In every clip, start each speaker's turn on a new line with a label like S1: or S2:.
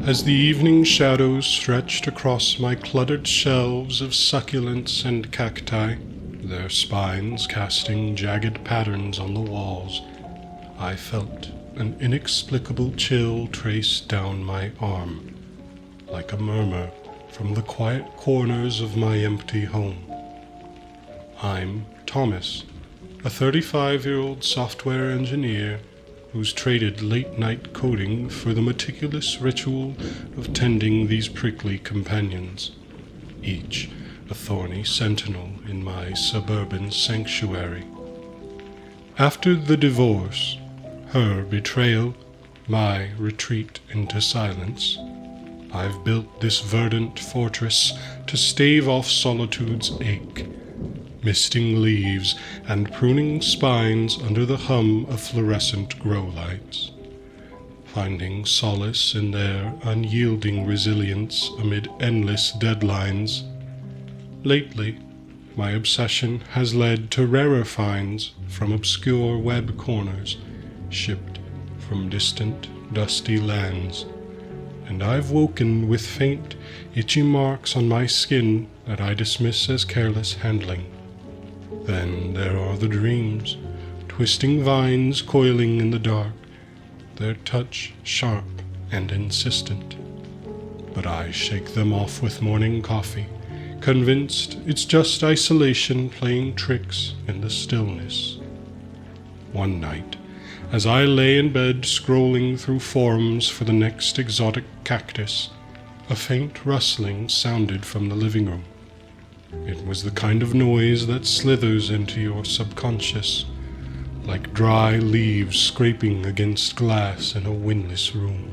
S1: As the evening shadows stretched across my cluttered shelves of succulents and cacti, their spines casting jagged patterns on the walls, I felt an inexplicable chill trace down my arm, like a murmur from the quiet corners of my empty home. I'm Thomas, a 35-year-old software engineer who's traded late-night coding for the meticulous ritual of tending these prickly companions, each a thorny sentinel in my suburban sanctuary. After the divorce, her betrayal, my retreat into silence, I've built this verdant fortress to stave off solitude's ache, misting leaves and pruning spines under the hum of fluorescent grow lights, finding solace in their unyielding resilience amid endless deadlines. Lately, my obsession has led to rarer finds from obscure web corners, shipped from distant, dusty lands, and I've woken with faint, itchy marks on my skin that I dismiss as careless handling. Then there are the dreams, twisting vines coiling in the dark, their touch sharp and insistent. But I shake them off with morning coffee, convinced it's just isolation playing tricks in the stillness. One night, as I lay in bed scrolling through forums for the next exotic cactus, a faint rustling sounded from the living room. It was the kind of noise that slithers into your subconscious, like dry leaves scraping against glass in a windless room.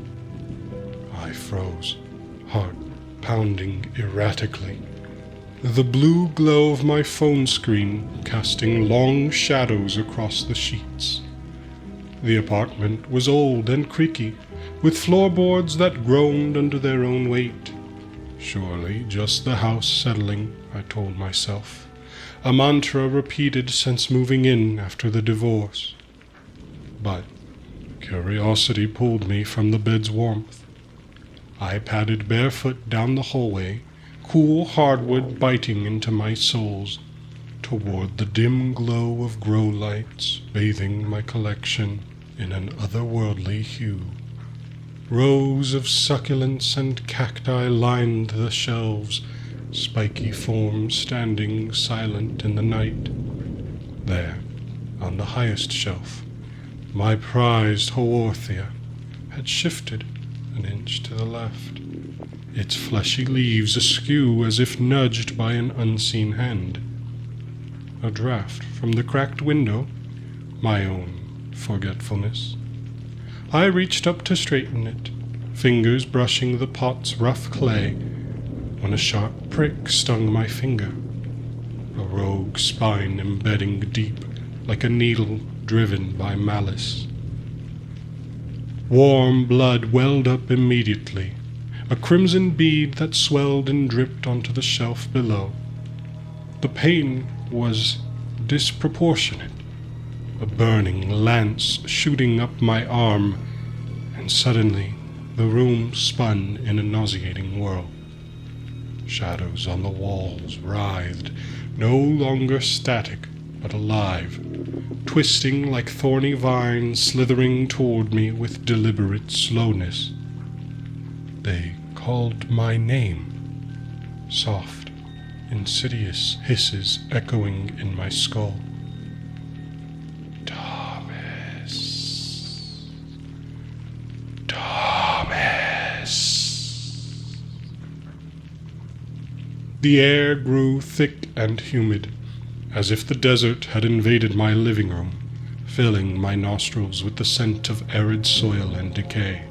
S1: I froze, heart pounding erratically, the blue glow of my phone screen casting long shadows across the sheets. The apartment was old and creaky, with floorboards that groaned under their own weight. Surely just the house settling, I told myself, a mantra repeated since moving in after the divorce. But curiosity pulled me from the bed's warmth. I padded barefoot down the hallway, cool hardwood biting into my soles, toward the dim glow of grow lights bathing my collection in an otherworldly hue. Rows of succulents and cacti lined the shelves, spiky forms standing silent in the night. There, on the highest shelf, my prized Haworthia had shifted an inch to the left, its fleshy leaves askew as if nudged by an unseen hand. A draft from the cracked window, my own forgetfulness. I reached up to straighten it, fingers brushing the pot's rough clay, when a sharp prick stung my finger, a rogue spine embedding deep like a needle driven by malice. Warm blood welled up immediately, a crimson bead that swelled and dripped onto the shelf below. The pain was disproportionate, a burning lance shooting up my arm, and suddenly the room spun in a nauseating whirl. Shadows on the walls writhed, no longer static, but alive, twisting like thorny vines slithering toward me with deliberate slowness. They called my name, soft, insidious hisses echoing in my skull. Thomas. Thomas. The air grew thick and humid, as if the desert had invaded my living room, filling my nostrils with the scent of arid soil and decay.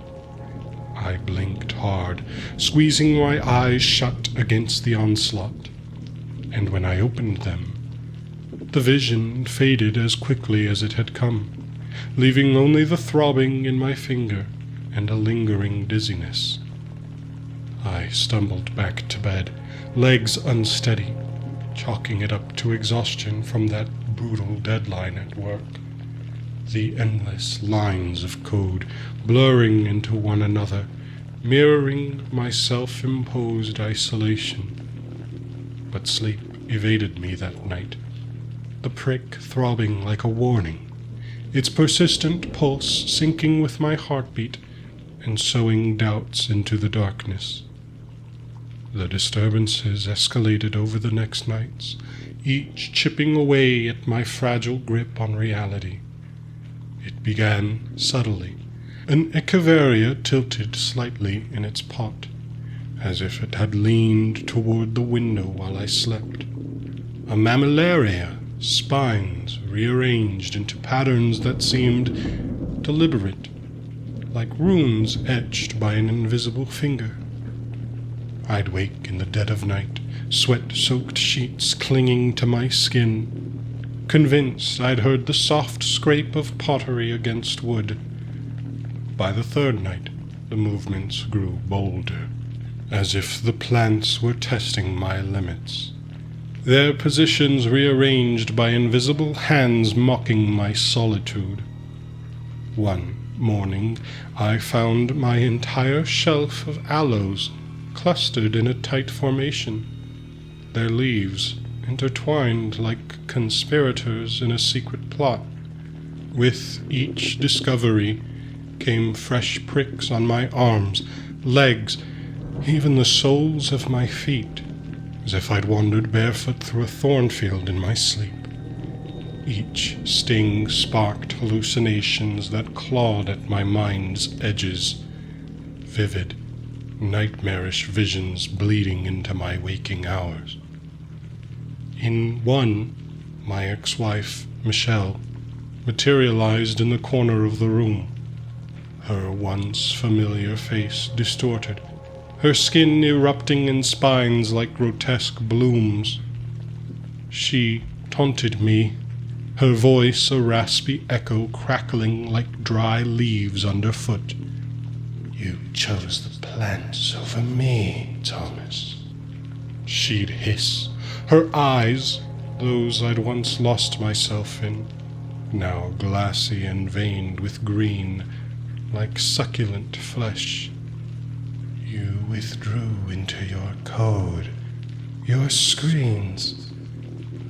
S1: I blinked hard, squeezing my eyes shut against the onslaught, and when I opened them, the vision faded as quickly as it had come, leaving only the throbbing in my finger and a lingering dizziness. I stumbled back to bed, legs unsteady, chalking it up to exhaustion from that brutal deadline at work. the endless lines of code blurring into one another, mirroring my self-imposed isolation. But sleep evaded me that night, the prick throbbing like a warning, its persistent pulse syncing with my heartbeat and sowing doubts into the darkness. The disturbances escalated over the next nights, each chipping away at my fragile grip on reality. It began subtly, an echeveria tilted slightly in its pot, as if it had leaned toward the window while I slept. A mammillaria, spines rearranged into patterns that seemed deliberate, like runes etched by an invisible finger. I'd wake in the dead of night, sweat-soaked sheets clinging to my skin, convinced I'd heard the soft scrape of pottery against wood. By the third night, the movements grew bolder, as if the plants were testing my limits, their positions rearranged by invisible hands mocking my solitude. One morning, I found my entire shelf of aloes clustered in a tight formation, their leaves intertwined like conspirators in a secret plot. With each discovery came fresh pricks on my arms, legs, even the soles of my feet, as if I'd wandered barefoot through a thornfield in my sleep. Each sting sparked hallucinations that clawed at my mind's edges, vivid, nightmarish visions bleeding into my waking hours. In one, my ex-wife, Michelle, materialized in the corner of the room, her once familiar face distorted, her skin erupting in spines like grotesque blooms. She taunted me, her voice a raspy echo crackling like dry leaves underfoot. "You chose the plants over me, Thomas," she'd hiss, her eyes, those I'd once lost myself in, now glassy and veined with green, like succulent flesh. "You withdrew into your code, your screens,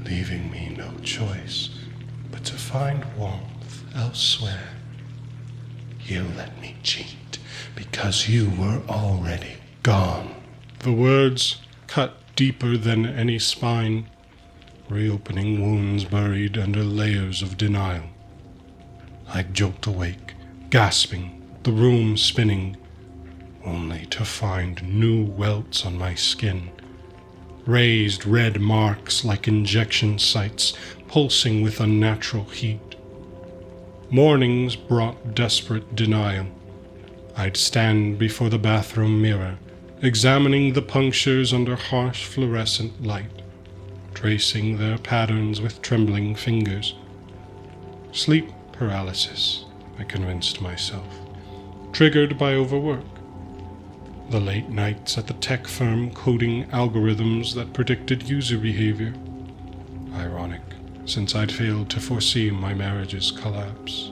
S1: leaving me no choice but to find warmth elsewhere. You let me cheat because you were already gone." The words cut deeper than any spine, reopening wounds buried under layers of denial. I jolt awake, gasping, the room spinning, only to find new welts on my skin, raised red marks like injection sites pulsing with unnatural heat. Mornings brought desperate denial. I'd stand before the bathroom mirror, examining the punctures under harsh fluorescent light, tracing their patterns with trembling fingers. Sleep paralysis, I convinced myself, triggered by overwork. The late nights at the tech firm coding algorithms that predicted user behavior. Ironic, since I'd failed to foresee my marriage's collapse.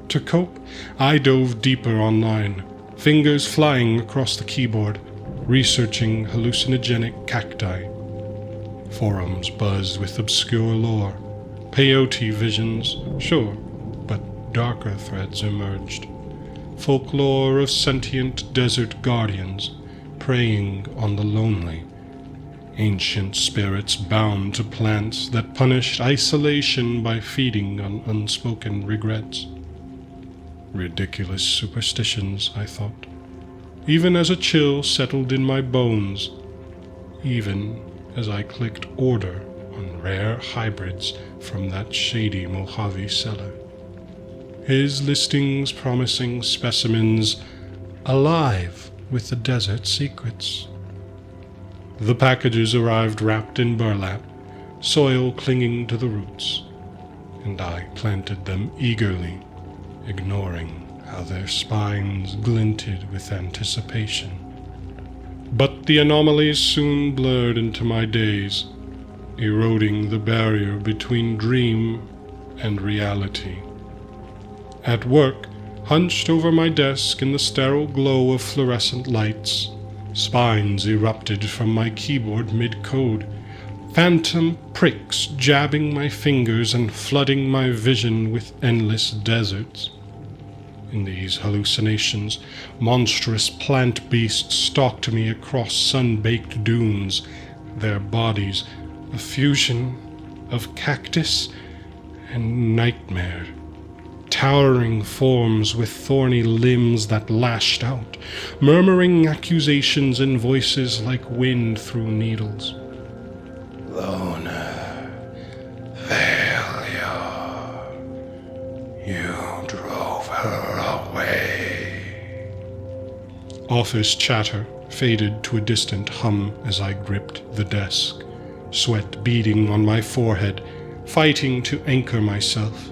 S1: To cope, I dove deeper online, fingers flying across the keyboard, researching hallucinogenic cacti. Forums buzzed with obscure lore, peyote visions, sure, but darker threads emerged. Folklore of sentient desert guardians preying on the lonely, ancient spirits bound to plants that punished isolation by feeding on unspoken regrets. Ridiculous superstitions, I thought, even as a chill settled in my bones, even as I clicked order on rare hybrids from that shady Mojave cellar. His listings promising specimens alive with the desert secrets. The packages arrived wrapped in burlap, soil clinging to the roots, and I planted them eagerly, ignoring how their spines glinted with anticipation. But the anomalies soon blurred into my days, eroding the barrier between dream and reality. At work, hunched over my desk in the sterile glow of fluorescent lights, spines erupted from my keyboard mid-code, phantom pricks jabbing my fingers and flooding my vision with endless deserts. In these hallucinations, monstrous plant beasts stalked me across sun-baked dunes, their bodies a fusion of cactus and nightmare. Towering forms with thorny limbs that lashed out, murmuring accusations in voices like wind through needles. Loner, failure, you drove her away. Office chatter faded to a distant hum as I gripped the desk, sweat beading on my forehead, fighting to anchor myself.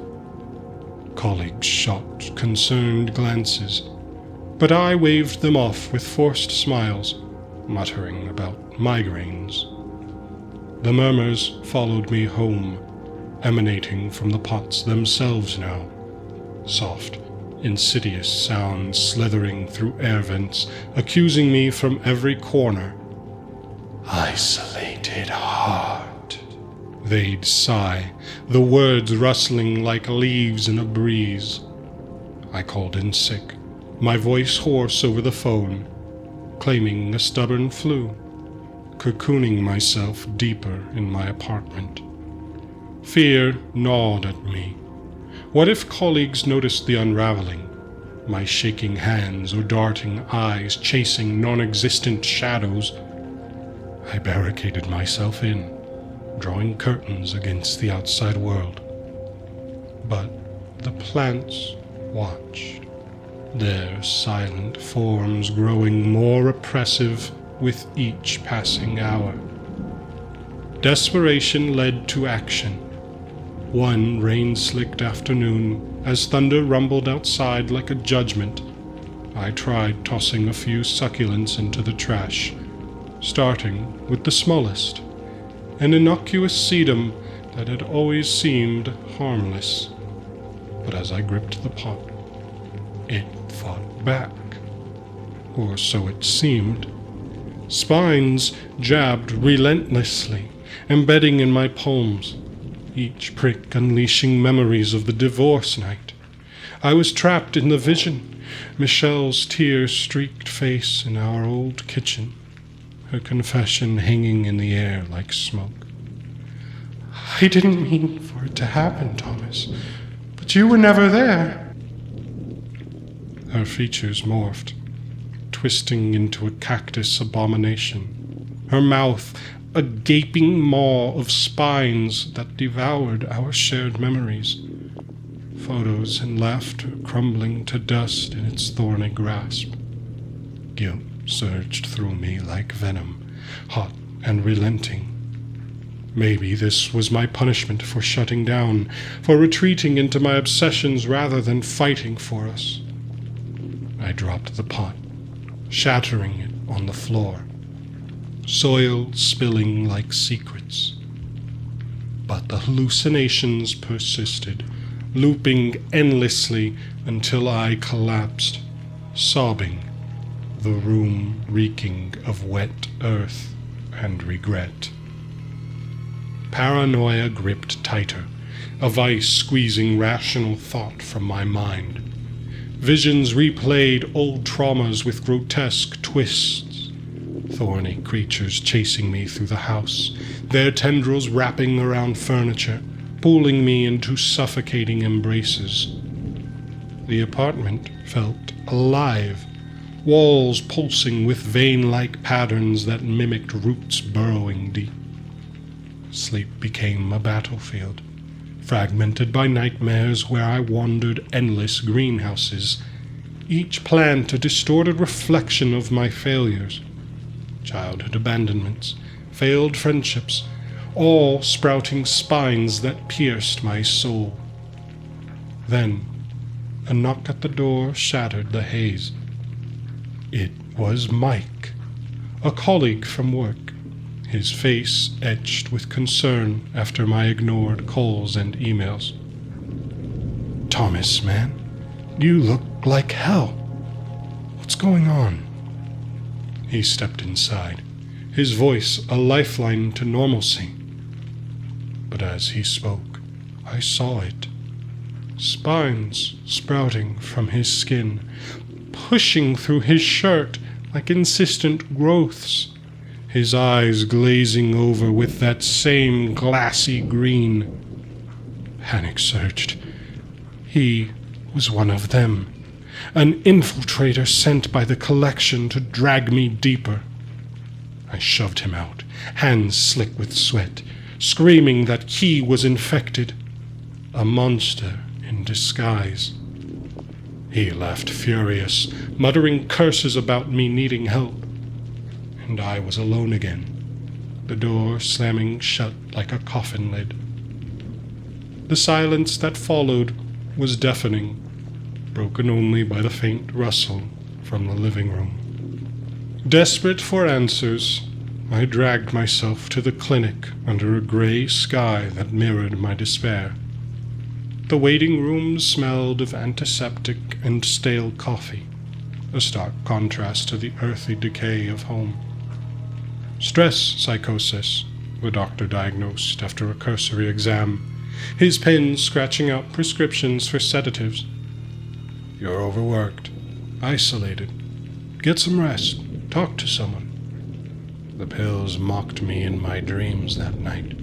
S1: Colleagues shot concerned glances, but I waved them off with forced smiles, muttering about migraines. The murmurs followed me home, emanating from the pots themselves now, soft, insidious sounds slithering through air vents, accusing me from every corner. Isolated heart, they'd sigh, the words rustling like leaves in a breeze. I called in sick, my voice hoarse over the phone, claiming a stubborn flu, cocooning myself deeper in my apartment. Fear gnawed at me. What if colleagues noticed the unraveling, my shaking hands or darting eyes chasing non-existent shadows? I barricaded myself in, drawing curtains against the outside world. But the plants watched, their silent forms growing more oppressive with each passing hour. Desperation led to action. One rain-slicked afternoon, as thunder rumbled outside like a judgment, I tried tossing a few succulents into the trash, starting with the smallest, an innocuous sedum that had always seemed harmless. But as I gripped the pot, it fought back, or so it seemed. Spines jabbed relentlessly, embedding in my palms, each prick unleashing memories of the divorce night. I was trapped in the vision, Michelle's tear-streaked face in our old kitchen, her confession hanging in the air like smoke. I didn't mean for it to happen, Thomas, but you were never there. Her features morphed, twisting into a cactus abomination, her mouth a gaping maw of spines that devoured our shared memories, photos and laughter crumbling to dust in its thorny grasp. Guilt surged through me like venom, hot and relenting. Maybe this was my punishment for shutting down, for retreating into my obsessions rather than fighting for us. I dropped the pot, shattering it on the floor, soil spilling like secrets. But the hallucinations persisted, looping endlessly until I collapsed, sobbing, the room reeking of wet earth and regret. Paranoia gripped tighter, a vice squeezing rational thought from my mind. Visions replayed old traumas with grotesque twists. Thorny creatures chasing me through the house, their tendrils wrapping around furniture, pulling me into suffocating embraces. The apartment felt alive, walls pulsing with vein-like patterns that mimicked roots burrowing deep. Sleep became a battlefield, fragmented by nightmares where I wandered endless greenhouses, each plant a distorted reflection of my failures. Childhood abandonments, failed friendships, all sprouting spines that pierced my soul. Then, a knock at the door shattered the haze. It was Mike, a colleague from work, his face etched with concern after my ignored calls and emails. "Thomas, man, You look like hell. What's going on?" He stepped inside, his voice a lifeline to normalcy. But as he spoke, I saw it. Spines sprouting from his skin, pushing through his shirt like insistent growths, his eyes glazing over with that same glassy green. Panic surged. He was one of them, an infiltrator sent by the collection to drag me deeper. I shoved him out, hands slick with sweat, screaming that he was infected, a monster in disguise. He laughed furious, muttering curses about me needing help, and I was alone again, the door slamming shut like a coffin lid. The silence that followed was deafening, broken only by the faint rustle from the living room. Desperate for answers, I dragged myself to the clinic under a gray sky that mirrored my despair. The waiting room smelled of antiseptic and stale coffee, a stark contrast to the earthy decay of home. Stress psychosis, the doctor diagnosed after a cursory exam, his pen scratching out prescriptions for sedatives. "You're overworked, isolated. Get some rest. Talk to someone." The pills mocked me in my dreams that night.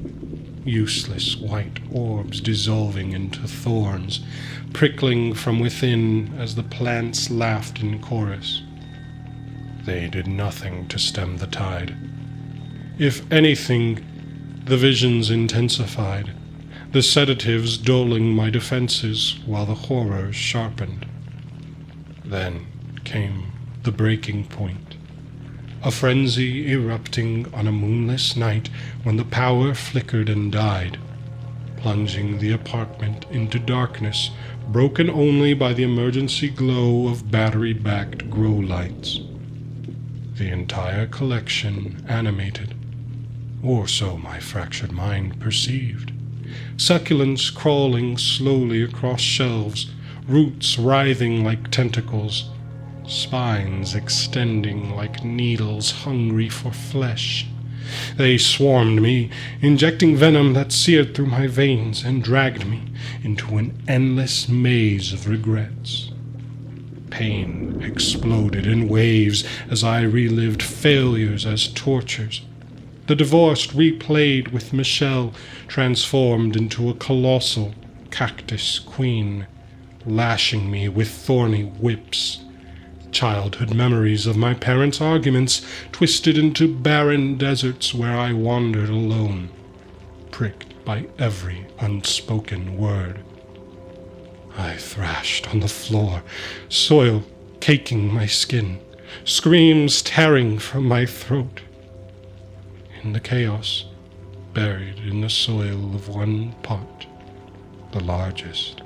S1: Useless white orbs dissolving into thorns, prickling from within as the plants laughed in chorus. They did nothing to stem the tide. If anything, the visions intensified, the sedatives dulling my defenses while the horrors sharpened. Then came the breaking point, a frenzy erupting on a moonless night when the power flickered and died, plunging the apartment into darkness, broken only by the emergency glow of battery-backed grow lights. The entire collection animated, or so my fractured mind perceived. Succulents crawling slowly across shelves, roots writhing like tentacles, spines extending like needles hungry for flesh. They swarmed me, injecting venom that seared through my veins and dragged me into an endless maze of regrets. Pain exploded in waves as I relived failures as tortures. The divorce replayed with Michelle, transformed into a colossal cactus queen, lashing me with thorny whips. Childhood memories of my parents' arguments twisted into barren deserts where I wandered alone, pricked by every unspoken word. I thrashed on the floor, soil caking my skin, screams tearing from my throat. In the chaos, buried in the soil of one pot, the largest,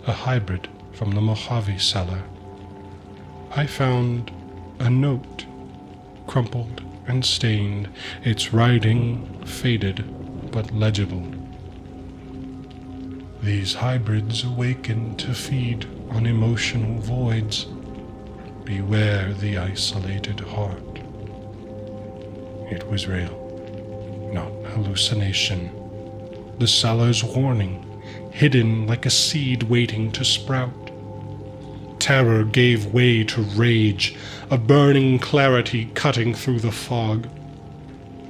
S1: a hybrid from the Mojave cellar, I found a note, crumpled and stained, its writing faded but legible. These hybrids awaken to feed on emotional voids. Beware the isolated heart. It was real, not hallucination. The cellar's warning, hidden like a seed waiting to sprout. Terror gave way to rage, a burning clarity cutting through the fog.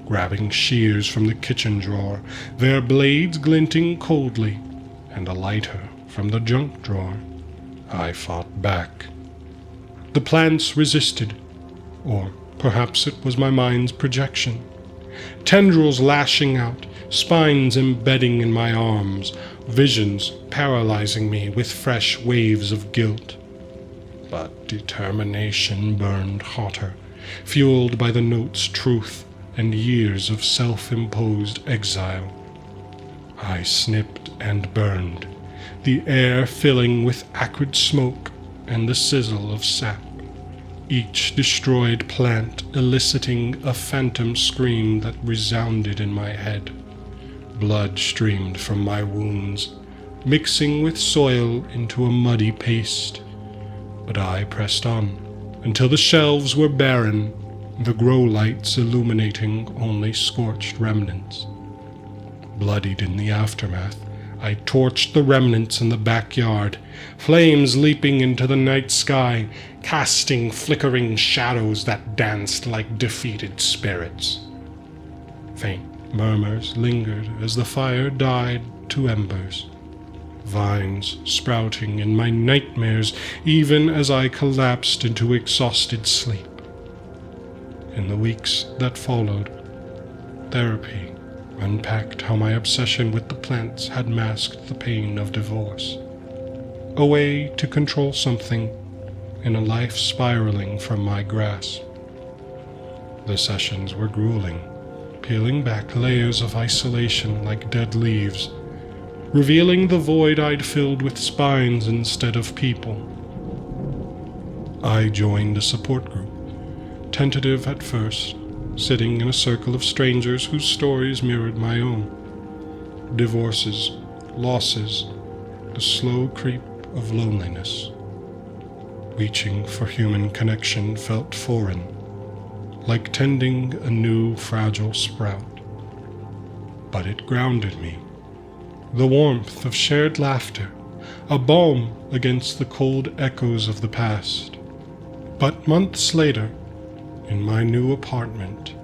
S1: Grabbing shears from the kitchen drawer, their blades glinting coldly, and a lighter from the junk drawer, I fought back. The plants resisted, or perhaps it was my mind's projection. Tendrils lashing out, spines embedding in my arms, visions paralyzing me with fresh waves of guilt. But determination burned hotter, fueled by the note's truth and years of self-imposed exile. I snipped and burned, the air filling with acrid smoke and the sizzle of sap. Each destroyed plant eliciting a phantom scream that resounded in my head. Blood streamed from my wounds, mixing with soil into a muddy paste. But I pressed on, until the shelves were barren, the grow lights illuminating only scorched remnants. Bloodied in the aftermath, I torched the remnants in the backyard, flames leaping into the night sky, casting flickering shadows that danced like defeated spirits. Faint murmurs lingered as the fire died to embers, vines sprouting in my nightmares even as I collapsed into exhausted sleep. In the weeks that followed, therapy unpacked how my obsession with the plants had masked the pain of divorce, a way to control something in a life spiraling from my grasp. The sessions were grueling, peeling back layers of isolation like dead leaves, revealing the void I'd filled with spines instead of people. I joined a support group, tentative at first, sitting in a circle of strangers whose stories mirrored my own. Divorces, losses, the slow creep of loneliness. Reaching for human connection felt foreign, like tending a new fragile sprout. But it grounded me. The warmth of shared laughter, a balm against the cold echoes of the past. But months later, in my new apartment,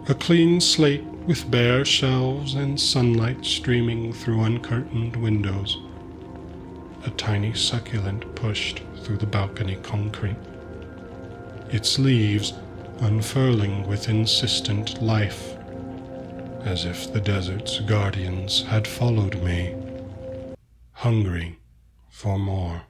S1: a clean slate with bare shelves and sunlight streaming through uncurtained windows, a tiny succulent pushed through the balcony concrete, its leaves unfurling with insistent life, as if the desert's guardians had followed me, hungry for more.